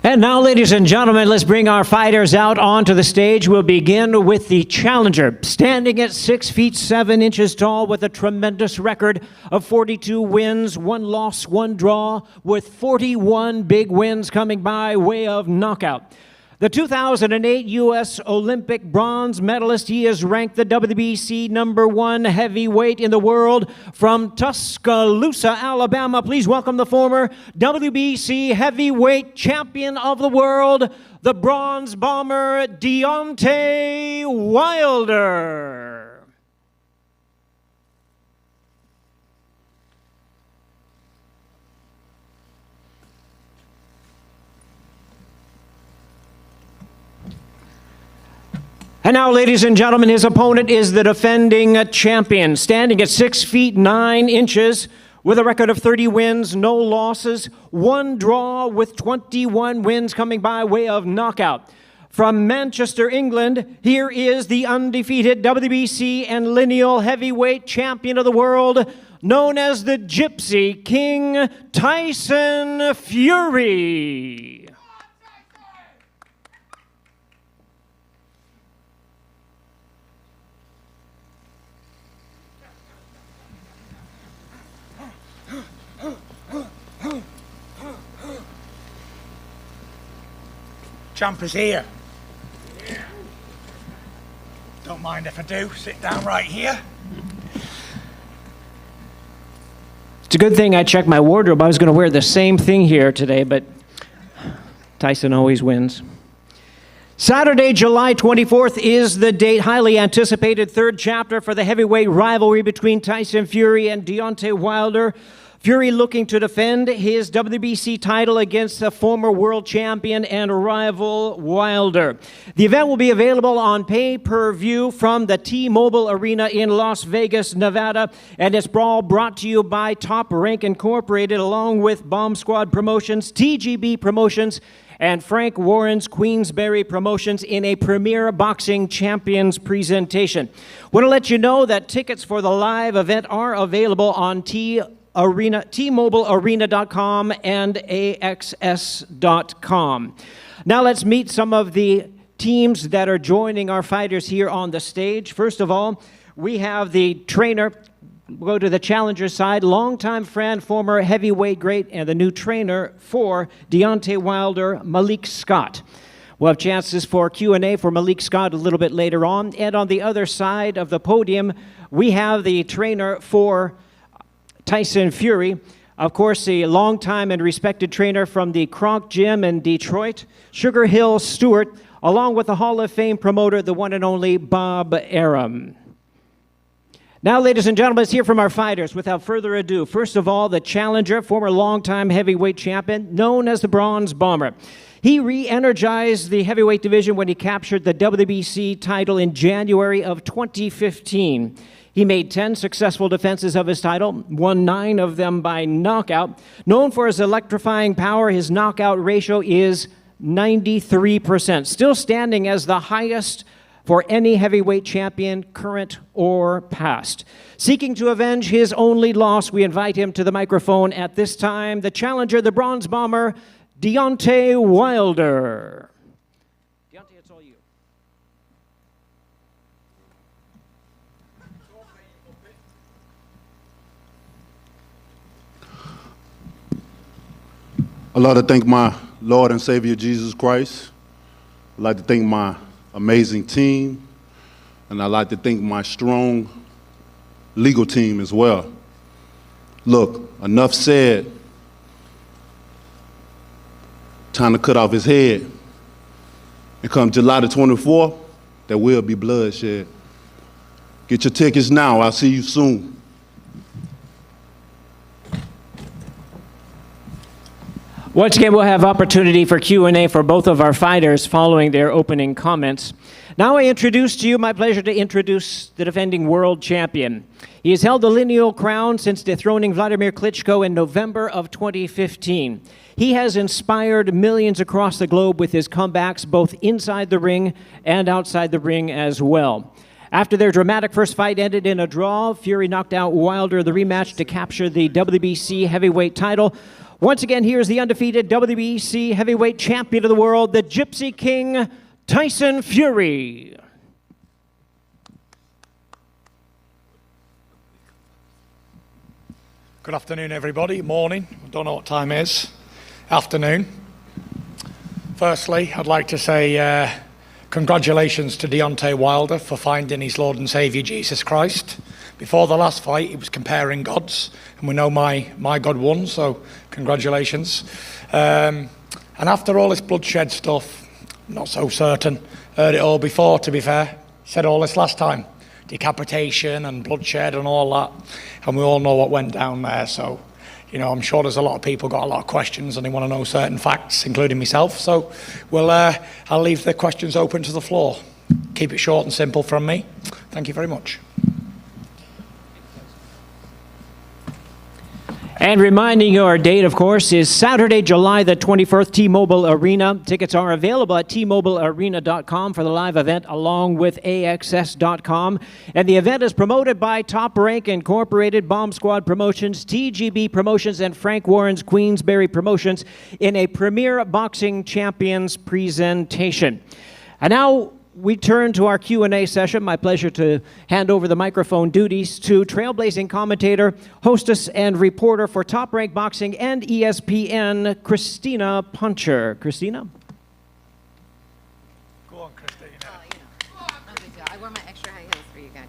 And now, ladies and gentlemen, let's bring our fighters out onto the stage. We'll begin with the challenger, standing at 6 feet 7 inches tall with a tremendous record of 42 wins, 1 loss, 1 draw, with 41 big wins coming by way of knockout. The 2008 U.S. Olympic bronze medalist, he is ranked the WBC #1 heavyweight in the world from Tuscaloosa, Alabama. Please welcome the former WBC heavyweight champion of the world, the bronze bomber, Deontay Wilder. And now, ladies and gentlemen, his opponent is the defending champion, standing at 6 feet 9 inches with a record of 30 wins, no losses, 1 draw, with 21 wins coming by way of knockout. From Manchester, England, here is the undefeated WBC and lineal heavyweight champion of the world, known as the Gypsy King, Tyson Fury. Champ is here. Don't mind if I do. Sit down right here. It's a good thing I checked my wardrobe. I was going to wear the same thing here today, but Tyson always wins. Saturday, July 24th is the date. Highly anticipated third chapter for the heavyweight rivalry between Tyson Fury and Deontay Wilder. Fury looking to defend his WBC title against the former world champion and rival Wilder. The event will be available on pay-per-view from the T-Mobile Arena in Las Vegas, Nevada, and it's all brought to you by Top Rank Incorporated, along with Bomb Squad Promotions, TGB Promotions, and Frank Warren's Queensberry Promotions in a premier boxing champions presentation. Want to let you know that tickets for the live event are available on T-MobileArena.com and AXS.com. Now let's meet some of the teams that are joining our fighters here on the stage. First of all, we have the trainer. We'll go to the challenger side, longtime friend, former heavyweight great, and the new trainer for Deontay Wilder, Malik Scott. We'll have chances for Q&A for Malik Scott a little bit later on. And on the other side of the podium, we have the trainer for Tyson Fury, of course, a longtime and respected trainer from the Kronk Gym in Detroit, Sugar Hill Stewart, along with the Hall of Fame promoter, the one and only Bob Arum. Now, ladies and gentlemen, let's hear from our fighters. Without further ado, first of all, the challenger, former longtime heavyweight champion, known as the Bronze Bomber. He re-energized the heavyweight division when he captured the WBC title in January of 2015. He made 10 successful defenses of his title, won 9 of them by knockout. Known for his electrifying power, his knockout ratio is 93%, still standing as the highest for any heavyweight champion, current or past. Seeking to avenge his only loss, we invite him to the microphone at this time, the challenger, the Bronze Bomber, Deontay Wilder. Deontay, it's all you. I'd like to thank my Lord and Savior Jesus Christ. I'd like to thank my amazing team, and I'd like to thank my strong legal team as well. Look, enough said. Time to cut off his head. And come July the 24th, there will be bloodshed. Get your tickets now. I'll see you soon. Once again, we'll have opportunity for Q&A for both of our fighters following their opening comments. Now I introduce to you, my pleasure to introduce the defending world champion. He has held the lineal crown since dethroning Vladimir Klitschko in November of 2015. He has inspired millions across the globe with his comebacks, both inside the ring and outside the ring as well. After their dramatic first fight ended in a draw, Fury knocked out Wilder the rematch to capture the WBC heavyweight title. Once again, here's the undefeated WBC heavyweight champion of the world, the Gypsy King, Tyson Fury. Good afternoon, everybody. Morning. I don't know what time it is. Afternoon. Firstly, I'd like to say congratulations to Deontay Wilder for finding his Lord and Saviour Jesus Christ. Before the last fight, he was comparing gods, and we know my God won, so congratulations. And after all this bloodshed stuff, not so certain. Heard it all before, to be fair. Said all this last time. Decapitation and bloodshed and all that. And we all know what went down there, so, you know, I'm sure there's a lot of people got a lot of questions and they want to know certain facts, including myself. So I'll leave the questions open to the floor. Keep it short and simple from me. Thank you very much. And reminding you, our date, of course, is Saturday, July the 21st, T-Mobile Arena. Tickets are available at tmobilearena.com for the live event, along with AXS.com. And the event is promoted by Top Rank Incorporated, Bomb Squad Promotions, TGB Promotions, and Frank Warren's Queensberry Promotions in a Premier Boxing Champions presentation. And now we turn to our Q&A session. My pleasure to hand over the microphone duties to trailblazing commentator, hostess, and reporter for Top Rank Boxing and ESPN, Christina Puncher. Christina? Go on, Christina. I wore my extra high heels for you guys.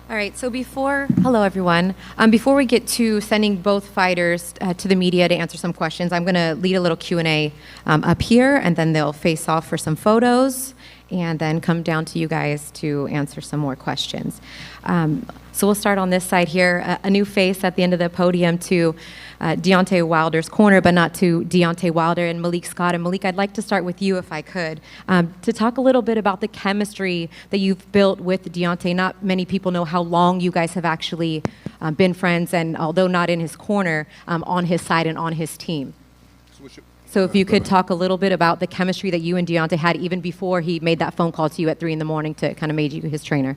All right, so hello everyone. Before we get to sending both fighters to the media to answer some questions, I'm gonna lead a little Q&A up here, and then they'll face off for some photos, and then come down to you guys to answer some more questions. So we'll start on this side here, a new face at the end of the podium to Deontay Wilder's corner, but not to Deontay Wilder and Malik Scott. And Malik, I'd like to start with you if I could, to talk a little bit about the chemistry that you've built with Deontay. Not many people know how long you guys have actually been friends, and although not in his corner, on his side and on his team. So if you could talk a little bit about the chemistry that you and Deontay had even before he made that phone call to you at 3 in the morning to kind of made you his trainer.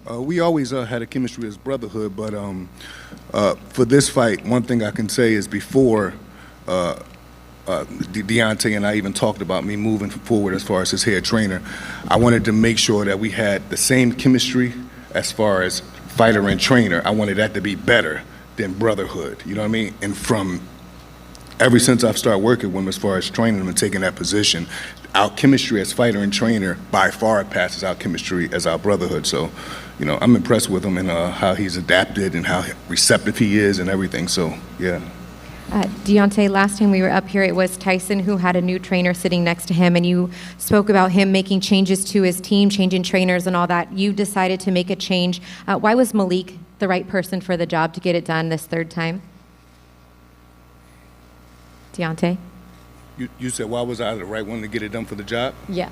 We always had a chemistry as brotherhood, but for this fight, one thing I can say is before Deontay and I even talked about me moving forward as far as his head trainer, I wanted to make sure that we had the same chemistry as far as fighter and trainer. I wanted that to be better than brotherhood, you know what I mean? And from ever since I've started working with him as far as training him and taking that position, our chemistry as fighter and trainer by far passes our chemistry as our brotherhood. So, you know, I'm impressed with him and how he's adapted and how receptive he is and everything. So, yeah. Deontay, last time we were up here, it was Tyson who had a new trainer sitting next to him, and you spoke about him making changes to his team, changing trainers and all that. You decided to make a change. Why was Malik the right person for the job to get it done this third time? Deontay? You said, why was I the right one to get it done for the job? Yes.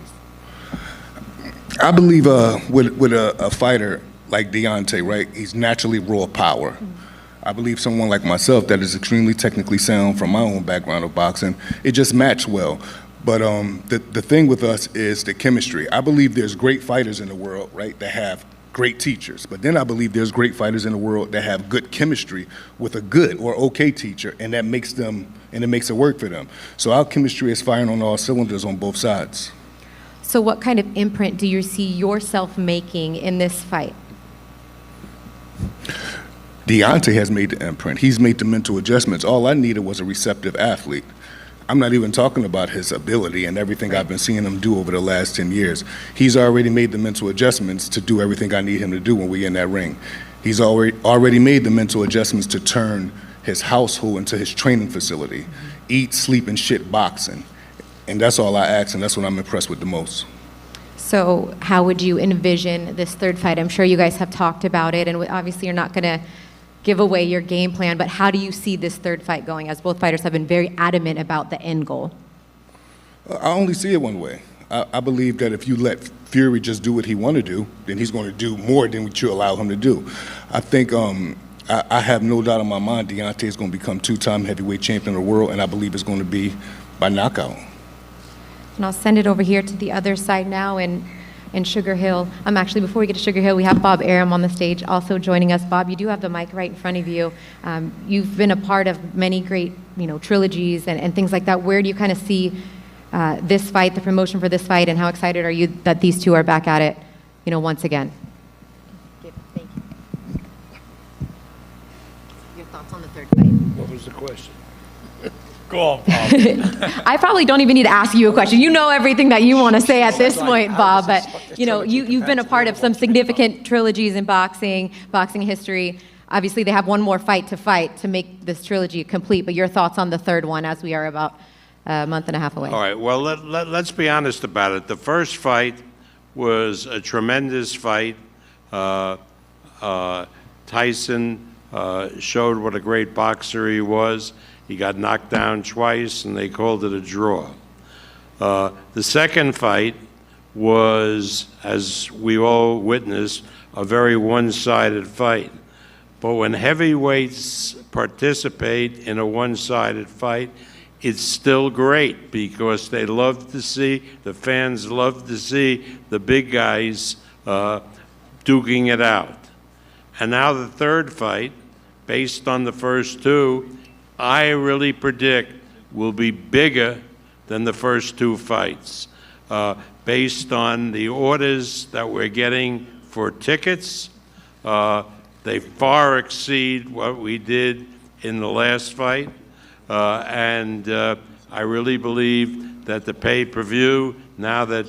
I believe with a fighter like Deontay, right, he's naturally raw power. Mm-hmm. I believe someone like myself that is extremely technically sound from my own background of boxing, it just matched well. But the thing with us is the chemistry. I believe there's great fighters in the world, right, that have great teachers. But then I believe there's great fighters in the world that have good chemistry with a good or okay teacher, and that makes them, and it makes it work for them. So our chemistry is firing on all cylinders on both sides. So what kind of imprint do you see yourself making in this fight? Deontay has made the imprint. He's made the mental adjustments. All I needed was a receptive athlete. I'm not even talking about his ability and everything I've been seeing him do over the last 10 years. He's already made the mental adjustments to do everything I need him to do when we're in that ring. He's already made the mental adjustments to turn his household into his training facility. Eat, sleep, and shit boxing. And that's all I ask, and that's what I'm impressed with the most. So how would you envision this third fight? I'm sure you guys have talked about it, and obviously you're not going to give away your game plan, but how do you see this third fight going, as both fighters have been very adamant about the end goal? I only see it one way. I believe that if you let Fury just do what he want to do, then he's going to do more than what you allow him to do. I think I have no doubt in my mind Deontay is going to become two-time heavyweight champion of the world, and I believe it's going to be by knockout. And I'll send it over here to the other side now, and in Sugar Hill. Actually, before we get to Sugar Hill, we have Bob Arum on the stage also joining us. Bob, you do have the mic right in front of you. You've been a part of many great, trilogies and things like that. Where do you kind of see this fight, the promotion for this fight, and how excited are you that these two are back at it, once again? Thank you. Your thoughts on the third fight? What was the question? Go on, Bob. I probably don't even need to ask you a question. You know everything that you want to say at this point, Bob. But you've been a part of some significant trilogies in boxing history. Obviously, they have one more fight to make this trilogy complete. But your thoughts on the third one, as we are about a month and a half away. All right. Well, let's be honest about it. The first fight was a tremendous fight. Tyson showed what a great boxer he was. He got knocked down twice, and they called it a draw. The second fight was, as we all witnessed, a very one-sided fight. But when heavyweights participate in a one-sided fight, it's still great because they love to see, the fans love to see the big guys duking it out. And now the third fight, based on the first two, I really predict will be bigger than the first two fights. Based on the orders that we're getting for tickets, they far exceed what we did in the last fight. And I really believe that the pay-per-view, now that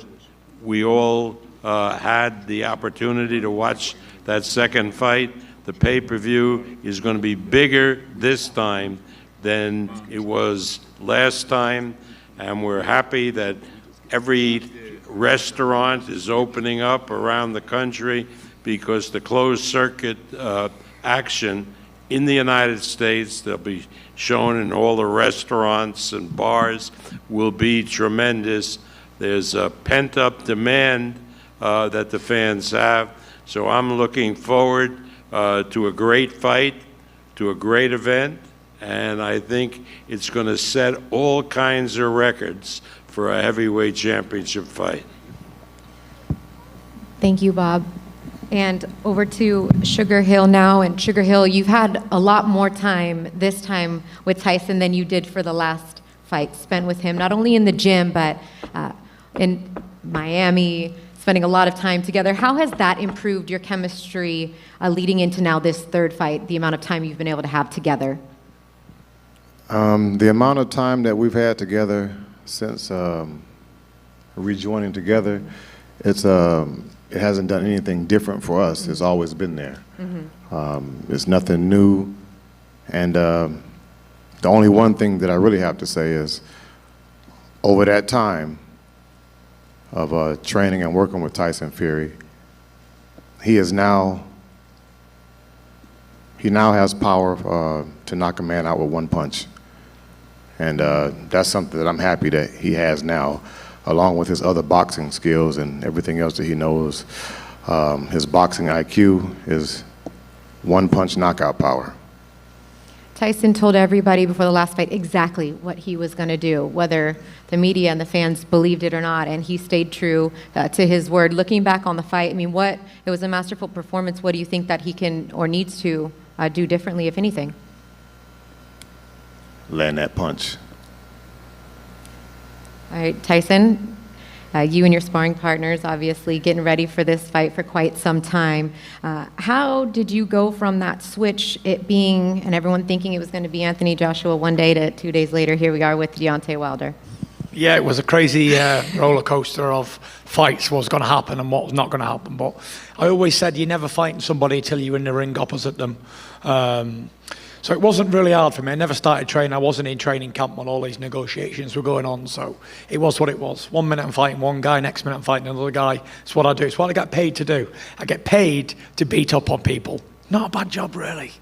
we all had the opportunity to watch that second fight, the pay-per-view is going to be bigger this time than it was last time, and we're happy that every restaurant is opening up around the country because the closed circuit action in the United States, they'll be shown in all the restaurants and bars, will be tremendous. There's a pent-up demand that the fans have, so I'm looking forward to a great fight, to a great event, and I think it's going to set all kinds of records for a heavyweight championship fight. Thank you, Bob. And over to Sugar Hill now. And Sugar Hill, you've had a lot more time this time with Tyson than you did for the last fight spent with him, not only in the gym, but in Miami, spending a lot of time together. How has that improved your chemistry leading into now this third fight, the amount of time you've been able to have together? The amount of time that we've had together since rejoining together, it hasn't done anything different for us. It's always been there. It's nothing new. And the only one thing that I really have to say is, over that time of training and working with Tyson Fury, he now has power to knock a man out with one punch. And that's something that I'm happy that he has now, along with his other boxing skills and everything else that he knows. His boxing IQ is one-punch knockout power. Tyson told everybody before the last fight exactly what he was going to do, whether the media and the fans believed it or not, and he stayed true to his word. Looking back on the fight, it was a masterful performance. What do you think that he can or needs to do differently, if anything? Land that punch. All right, Tyson, you and your sparring partners obviously getting ready for this fight for quite some time. How did you go from that switch, it being, and everyone thinking it was going to be Anthony Joshua one day, to 2 days later, here we are with Deontay Wilder? Yeah, it was a crazy roller coaster of fights, what was going to happen and what was not going to happen. But I always said you're never fighting somebody till you're in the ring opposite them. So it wasn't really hard for me. I never started training. I wasn't in training camp when all these negotiations were going on. So it was what it was. 1 minute I'm fighting one guy, next minute I'm fighting another guy. It's what I do. It's what I get paid to do. I get paid to beat up on people. Not a bad job, really.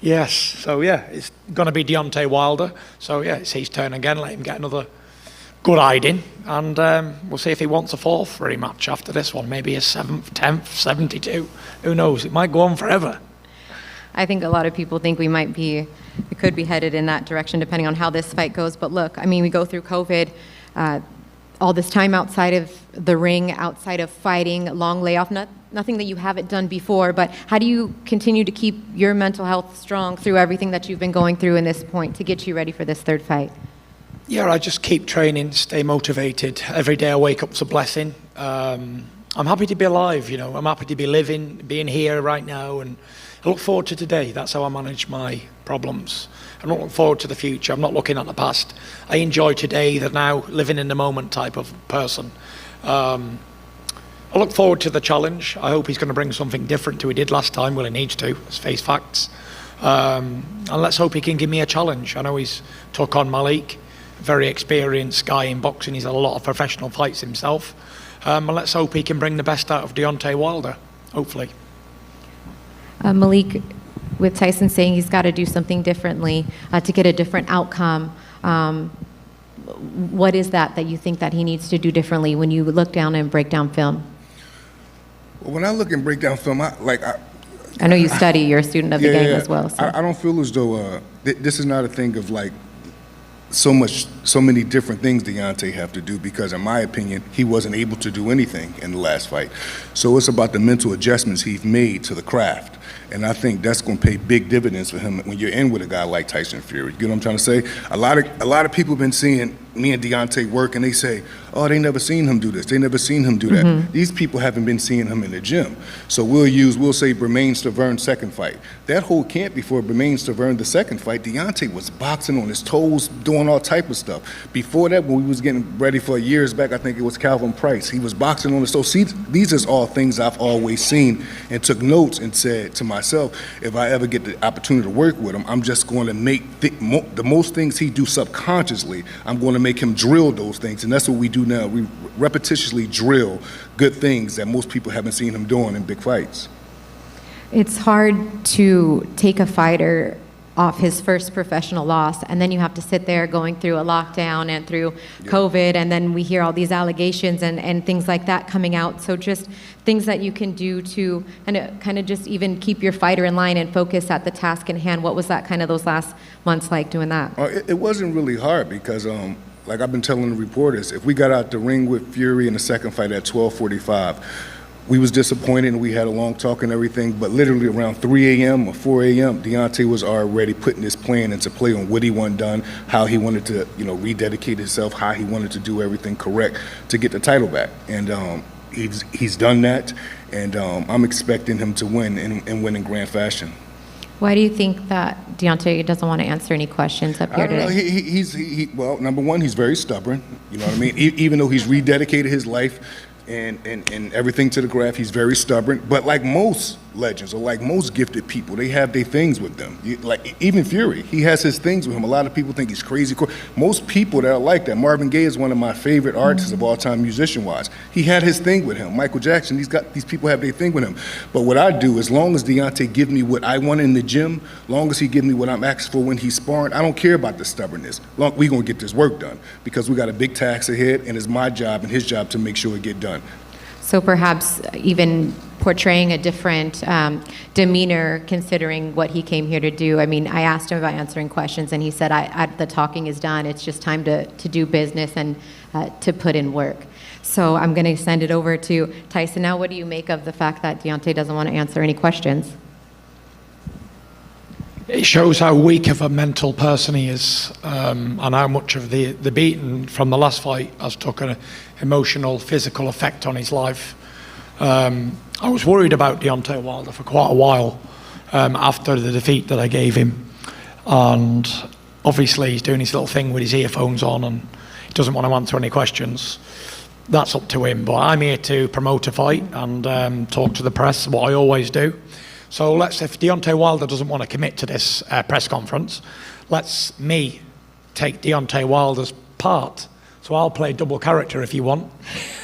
Yes. So, yeah, it's going to be Deontay Wilder. So, yeah, it's his turn again. Let him get another good hiding. And we'll see if he wants a fourth rematch after this one. Maybe a 7th, 10th, 72. Who knows? It might go on forever. I think a lot of people think we could be headed in that direction depending on how this fight goes. But look, we go through COVID. all this time outside of the ring, outside of fighting, long layoff, nothing that you haven't done before, but how do you continue to keep your mental health strong through everything that you've been going through in this point to get you ready for this third fight? Yeah, I just keep training, stay motivated. Every day I wake up's a blessing. I'm happy to be alive, you know. I'm happy to be living, being here right now, and I look forward to today. That's how I manage my problems. I'm not looking forward to the future. I'm not looking at the past. I enjoy today, the now, living in the moment type of person. I look forward to the challenge. I hope he's going to bring something different to what he did last time. Well, he needs to. Let's face facts. And let's hope he can give me a challenge. I know he's took on Malik, a very experienced guy in boxing. He's had a lot of professional fights himself. And let's hope he can bring the best out of Deontay Wilder, hopefully. Malik, with Tyson saying he's got to do something differently to get a different outcome, what is that you think that he needs to do differently when you look down and break down film? Well, when I look and break down film, I know you study, you're a student of the game as well. So. I don't feel as though this is not a thing of like so many different things Deontay have to do, because in my opinion, he wasn't able to do anything in the last fight. So it's about the mental adjustments he's made to the craft. And I think that's going to pay big dividends for him when you're in with a guy like Tyson Fury. You know what I'm trying to say? A lot of people have been seeing me and Deontay work, and they say, oh, they never seen him do this. They never seen him do that. Mm-hmm. These people haven't been seeing him in the gym. So we'll say Bermain Stavern second fight. That whole camp before Bermain Stavern the second fight, Deontay was boxing on his toes, doing all type of stuff. Before that, when we was getting ready for years back, I think it was Calvin Price. He was boxing on his toes. See, these are all things I've always seen and took notes and said to myself, if I ever get the opportunity to work with him, I'm just going to make the most things he do subconsciously, I'm going to make him drill those things. And that's what we do now. We repetitiously drill good things that most people haven't seen him doing in big fights. It's hard to take a fighter off his first professional loss, and then you have to sit there going through a lockdown and through COVID, and then we hear all these allegations and things like that coming out. So just things that you can do to kind of just even keep your fighter in line and focus at the task in hand. What was that kind of those last months like doing that? It wasn't really hard because like I've been telling the reporters, if we got out the ring with Fury in the second fight at 12:45, we was disappointed and we had a long talk and everything, but literally around 3 a.m. or 4 a.m., Deontay was already putting his plan into play on what he wanted done, how he wanted to, rededicate himself, how he wanted to do everything correct to get the title back. And he's done that, and I'm expecting him to win and win in grand fashion. Why do you think that Deontay doesn't want to answer any questions up here today? Well, number one, he's very stubborn. You know what I mean? Even though he's rededicated his life and everything to the craft, he's very stubborn. But like most legends or like most gifted people, they have their things with them. Like even Fury, he has his things with him. A lot of people think he's crazy. Most people that are like that, Marvin Gaye is one of my favorite artists of all time, musician-wise. He had his thing with him. Michael Jackson, these people have their thing with him. But what I do, as long as Deontay give me what I want in the gym, long as he give me what I'm asking for when he's sparring, I don't care about the stubbornness. We gonna get this work done because we got a big task ahead, and it's my job and his job to make sure it get done. So perhaps even portraying a different demeanor considering what he came here to do. I mean, I asked him about answering questions, and he said, the talking is done. It's just time to do business and to put in work. So I'm going to send it over to Tyson. Now, what do you make of the fact that Deontay doesn't want to answer any questions? It shows how weak of a mental person he is, and how much of the beating from the last fight has took an emotional, physical effect on his life. I was worried about Deontay Wilder for quite a while after the defeat that I gave him, and obviously he's doing his little thing with his earphones on and he doesn't want to answer any questions. That's up to him, but I'm here to promote a fight and talk to the press, what I always do. So if Deontay Wilder doesn't want to commit to this press conference, let's me take Deontay Wilder's part. So I'll play double character if you want.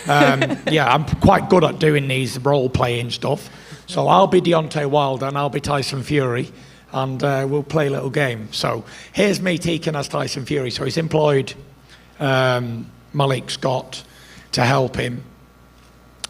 I'm quite good at doing these role-playing stuff. So I'll be Deontay Wilder and I'll be Tyson Fury, and we'll play a little game. So here's me taken as Tyson Fury. So he's employed Malik Scott to help him.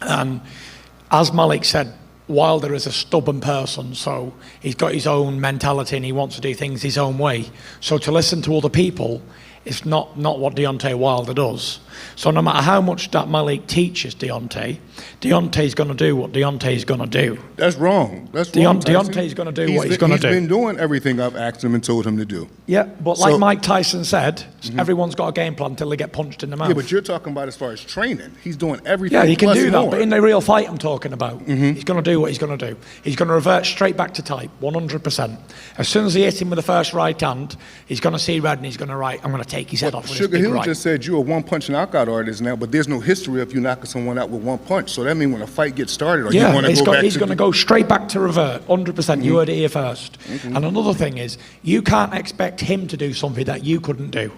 As Malik said, Wilder is a stubborn person, so he's got his own mentality and he wants to do things his own way. So to listen to other people It's not what Deontay Wilder does. So no matter how much that Malik teaches Deontay's going to do what Deontay's going to do. That's wrong. That's wrong, Tyson. Deontay's going to do what he's going to do. He's been doing everything I've asked him and told him to do. Yeah, but like Mike Tyson said, everyone's got a game plan until they get punched in the mouth. Yeah, but you're talking about as far as training. He's doing everything. Yeah, he can plus do that, more. but in the real fight I'm talking about, he's going to do what he's going to do. He's going to revert straight back to type, 100%. As soon as he hits him with the first right hand, he's going to see red and he's going to I'm going to take his head off with Sugar this big Hill right. just said you're a one-punch knockout artist now, but there's no history of you knocking someone out with one punch. So that means when a fight gets started, or you want to go back he's going to go straight back to revert, 100%. You heard it here first. And another thing is, you can't expect him to do something that you couldn't do.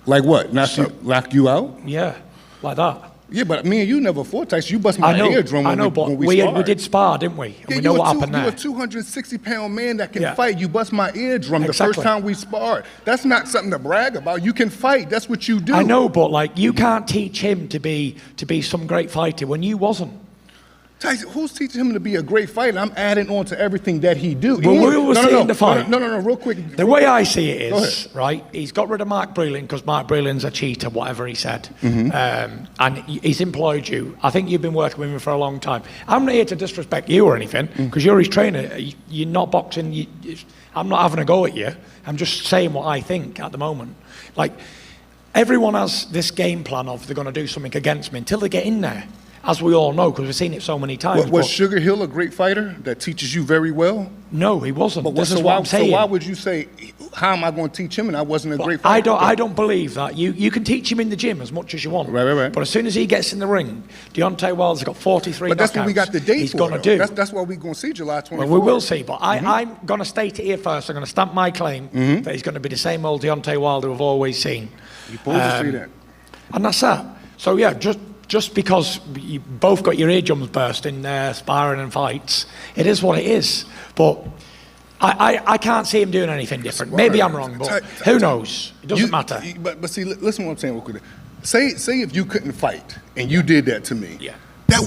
Like what? Knock you out? Yeah, like that. Yeah, but me and you never fought, Tyson. You bust my eardrum when we sparred. We did spar, didn't we? And Yeah, we know what happened there. You're a 260-pound man that can fight. You bust my eardrum the first time we sparred. That's not something to brag about. You can fight. That's what you do. I know, but like you can't teach him to be some great fighter when you wasn't. Tyson, who's teaching him to be a great fighter? I'm adding on to everything that he do. Well, we were seeing the fight. No, real quick. The way I see it is, right, he's got rid of Mark Breland because Mark Breland's a cheater, whatever he said. And he's employed you. I think you've been working with him for a long time. I'm not here to disrespect you or anything because you're his trainer. You're not boxing. I'm not having a go at you. I'm just saying what I think at the moment. Like, everyone has this game plan of they're going to do something against me until they get in there. As we all know, because we've seen it so many times. Was Sugar Hill a great fighter that teaches you very well? No, he wasn't. But This is what I'm saying. So why would you say, how am I going to teach him and I wasn't a great fighter? I don't believe that. You can teach him in the gym as much as you want. Right. But as soon as he gets in the ring, Deontay Wilder's got 43 But that's knockouts. what we got the date He's for. going to do. That's what we're going to see July 24th. Well, we will see. But I'm going to state it here first. I'm going to stamp my claim that he's going to be the same old Deontay Wilder we've always seen. You're supposed to see that. And that's that. So, yeah, just because you both got your eardrums burst in sparring and fights, it is what it is. But I can't see him doing anything different. Maybe I'm wrong, but who knows? It doesn't matter. But see, listen what I'm saying real quick. Say if you couldn't fight and you did that to me. Yeah.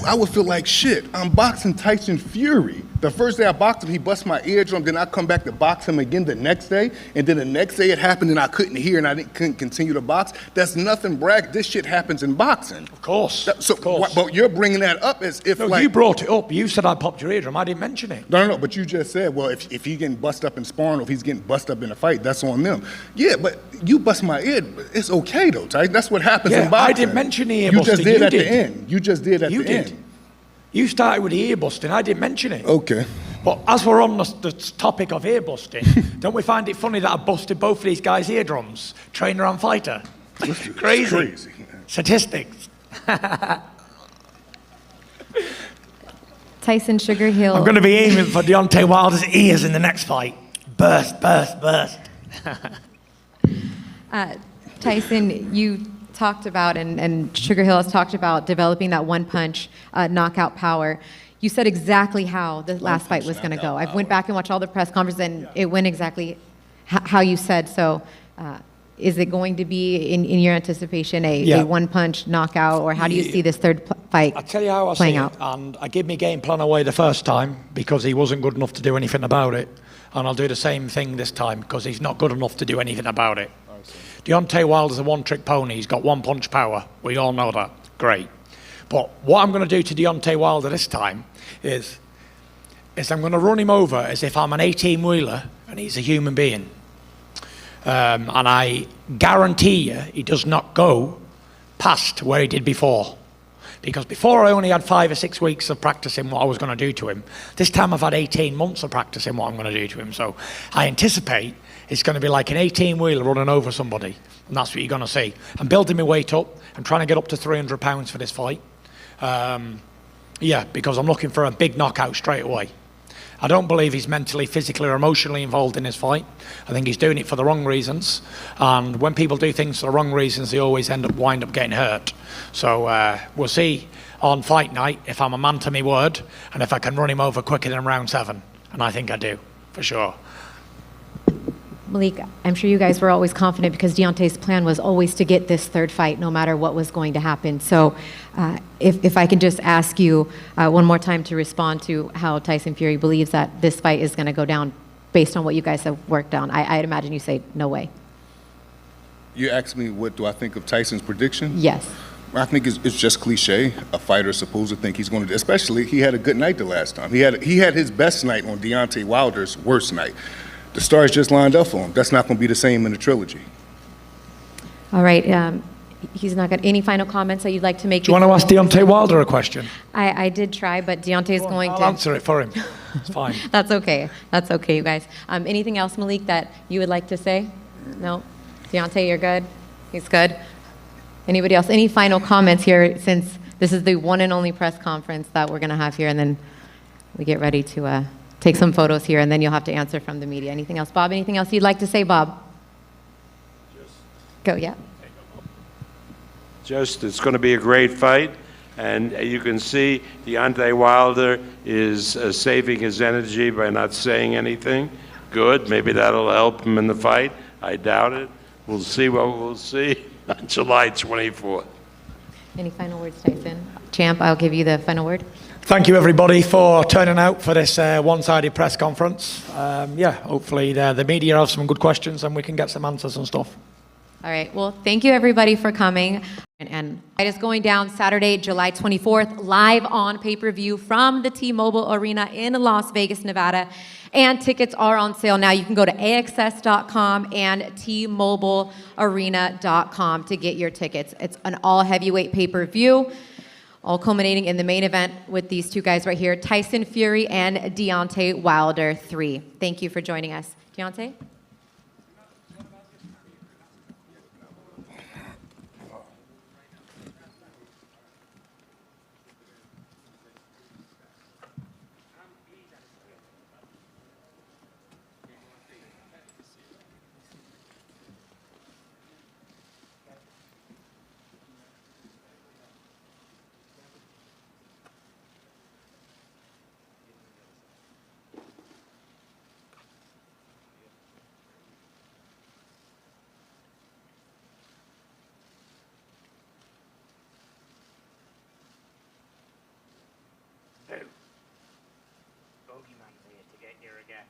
I would feel like shit. I'm boxing Tyson Fury. The first day I boxed him, he bust my eardrum. Then I come back to box him again the next day. And then the next day it happened and I couldn't hear and I couldn't continue to box. That's nothing brag. This shit happens in boxing. Of course. But you're bringing that up as if No, like... you brought it up. You said I popped your eardrum. I didn't mention it. No, but you just said, well, if he's getting bust up in sparring or if he's getting bust up in a fight, that's on them. Yeah, but you bust my ear. It's okay, though, Ty. That's what happens in boxing. I didn't mention the ear You busting. just did at the end. You just did at the did. end. You started with the ear busting. I didn't mention it. Okay. But as we're on the topic of ear busting, don't we find it funny that I busted both of these guys' eardrums, trainer and fighter? Crazy. Statistics. Tyson Sugar Hill. I'm going to be aiming for Deontay Wilder's ears in the next fight. Burst. Tyson, you talked about, and Sugar Hill has talked about developing that one-punch knockout power. You said exactly how the last fight was going to go. I went back and watched all the press conferences, and it went exactly how you said. So is it going to be, in your anticipation, a one-punch knockout, or how do you see this third fight I'll tell you how I see playing it. out? And I gave my game plan away the first time because he wasn't good enough to do anything about it. And I'll do the same thing this time because he's not good enough to do anything about it. Deontay Wilder's a one-trick pony. He's got one-punch power. We all know that. Great. But what I'm going to do to Deontay Wilder this time is I'm going to run him over as if I'm an 18-wheeler and he's a human being. And I guarantee you he does not go past where he did before. Because before I only had 5 or 6 weeks of practicing what I was going to do to him. This time I've had 18 months of practicing what I'm going to do to him. So I anticipate it's going to be like an 18-wheeler running over somebody. And that's what you're going to see. I'm building my weight up. I'm trying to get up to 300 pounds for this fight. Because I'm looking for a big knockout straight away. I don't believe he's mentally, physically, or emotionally involved in his fight. I think he's doing it for the wrong reasons. And when people do things for the wrong reasons, they always wind up getting hurt. So we'll see on fight night if I'm a man to my word and if I can run him over quicker than round 7. And I think I do, for sure. Malik, I'm sure you guys were always confident because Deontay's plan was always to get this third fight no matter what was going to happen. So if I can just ask you one more time to respond to how Tyson Fury believes that this fight is going to go down based on what you guys have worked on. I'd imagine you say no way. You asked me what do I think of Tyson's prediction? Yes. I think it's just cliche. A fighter is supposed to think he's going to, especially he had a good night the last time. He had his best night on Deontay Wilder's worst night. The stars just lined up for him. That's not going to be the same in the trilogy. All right. He's not got any final comments that you'd like to make? Do you want to ask Deontay Wilder a question? I did try, but Deontay's going I'll to answer it for him. It's fine. That's okay. That's okay, you guys. Anything else, Malik, that you would like to say? No? Deontay, you're good? He's good? Anybody else? Any final comments here, since this is the one and only press conference that we're going to have here, and then we get ready to take some photos here, and then you'll have to answer from the media. Anything else? Bob, anything else you'd like to say, Bob? Go, yeah. Just, it's going to be a great fight, and you can see Deontay Wilder is saving his energy by not saying anything. Good, maybe that'll help him in the fight. I doubt it. We'll see what we'll see on July 24th. Any final words, Tyson? Champ, I'll give you the final word. Thank you, everybody, for turning out for this one-sided press conference. Hopefully the media have some good questions and we can get some answers and stuff. All right. Well, thank you, everybody, for coming. And it is going down Saturday, July 24th, live on pay-per-view from the T-Mobile Arena in Las Vegas, Nevada. And tickets are on sale now. You can go to AXS.com and TMobileArena.com to get your tickets. It's an all-heavyweight pay-per-view, all culminating in the main event with these two guys right here, Tyson Fury and Deontay Wilder 3. Thank you for joining us. Deontay? Bogeyman's here to get you again.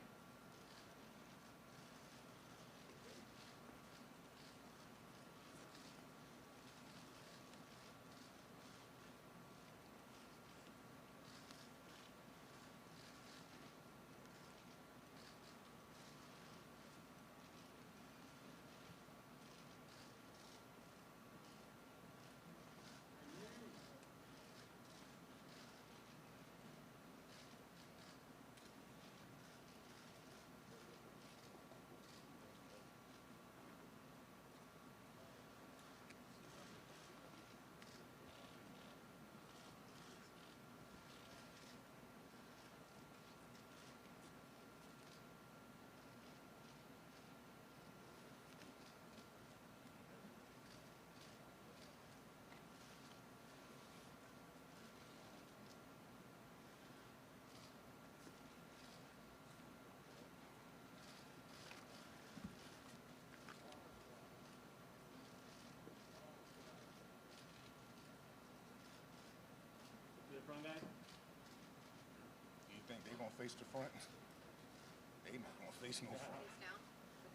You think they're going to face the front? They not going to face no front.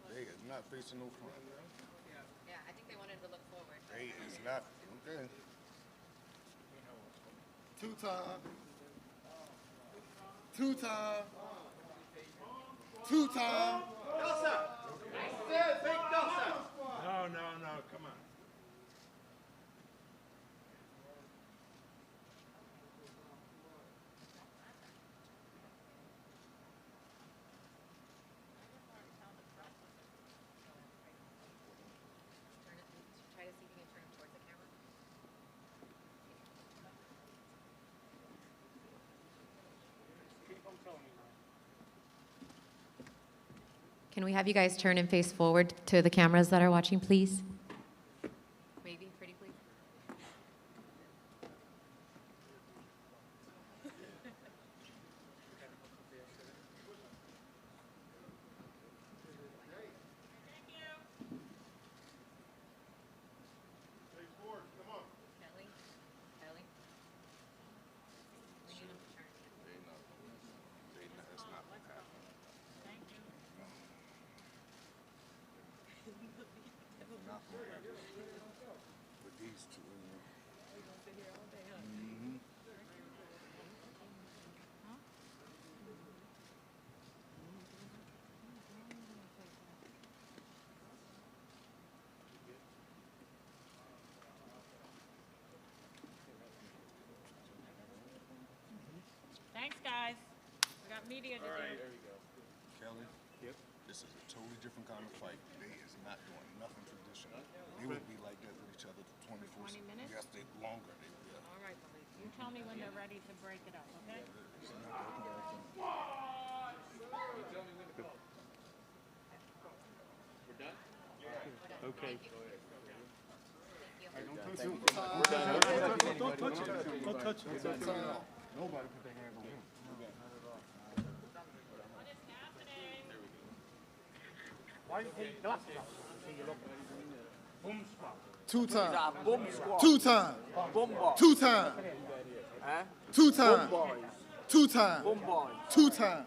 They is not facing no front. Yeah, I think they wanted to look forward. They is not. Okay. Two-time. Two-time. Two-time. No, come on. Try to see if you can turn towards the camera. Can we have you guys turn and face forward to the cameras that are watching, please? Maybe, pretty please. Kelly? Kelly? We need them to turn. It's not going to happen. Not With these two. Thanks, guys. We got media to do. Kelly? Yep. This is a totally different kind of fight. They is not doing nothing traditional. They would be like that with each other 24 20 minutes? Yes, they longer. Yeah. All right, Billy. You tell me when they're ready to break it up, okay? Okay. Nobody put their hands on him. What is happening? Why you take your glasses off? See you look. Boom spot. Two times. Bum squad. Two times. Bum boys. Two times. Eh? Two Bum times. boys. Two times. Bum boys. Two times.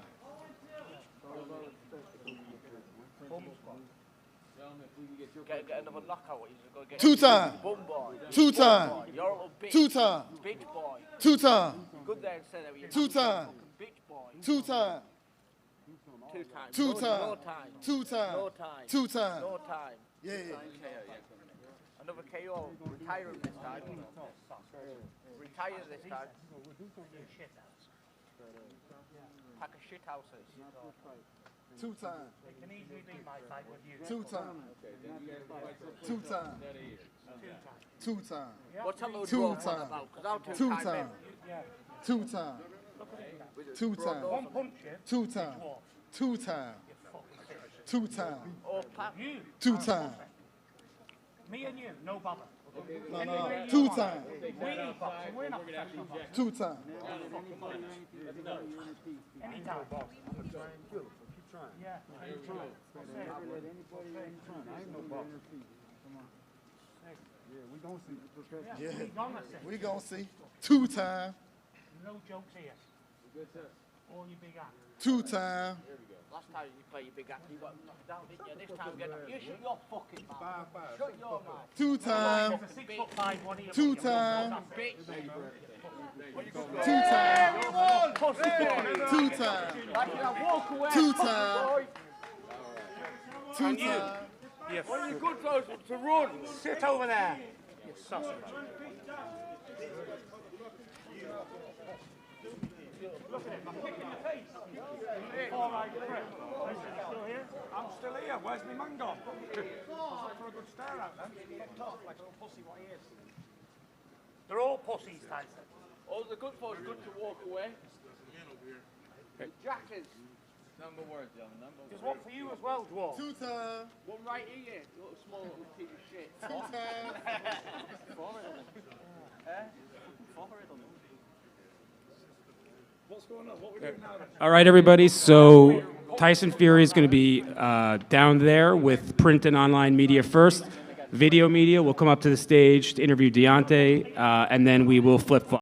Get another knockout. You just go get Two times. Bum boy. Two times. You're a little bitch. Two times. Bitch boy. Two times. Good there and say that. You Two times. bitch boy. Two times. Two times. Two No times. time. Two times. No time. Two times. No time. Yeah, yeah. Another KO. Retire him this time. Retire this time. Pack of shit houses. Two times. It can easily be my fight with you. Two times. Two times. Two times. What's a load Two of on times. about? Because I'll take Two time times. Two times. Two times. One punch, yeah? Two times. Two times. Two times. Oh, Pat. You, Two times. me and you, no bother. No, no. Two times. We need boxing, we're not professional boxers. Two times. Anytime. Yeah. Yeah. We gonna see. We gonna see. Two times. No jokes here. All you big ass. Two times. Last time you played your big act, you got knocked down, didn't you? This time you shut your fucking mouth. Shut your mouth. Two times. It's a 6'5" one here. Two times. Bitch. Two times. Pussy boy. Two times. Like you know, walk away. Two pussy times. boy. Two times. One of your good throws was to run. Sit over there. You sausage. Look at him, I'm kicking the face. All right, prick. Still here? I'm still here. Where's my man gone? For a good stare out then. Get off like a little pussy what he is. They're all pussies, Tyson. All the good throws good to walk away. Jackers. There's one for you as well, Dwarf. Two times. One right here. Little small little piece of shit. Two times. What's going on? What we're doing now then? All right, everybody. So Tyson Fury is going to be down there with print and online media first. Video media will come up to the stage to interview Deontay, and then we will flip-flop.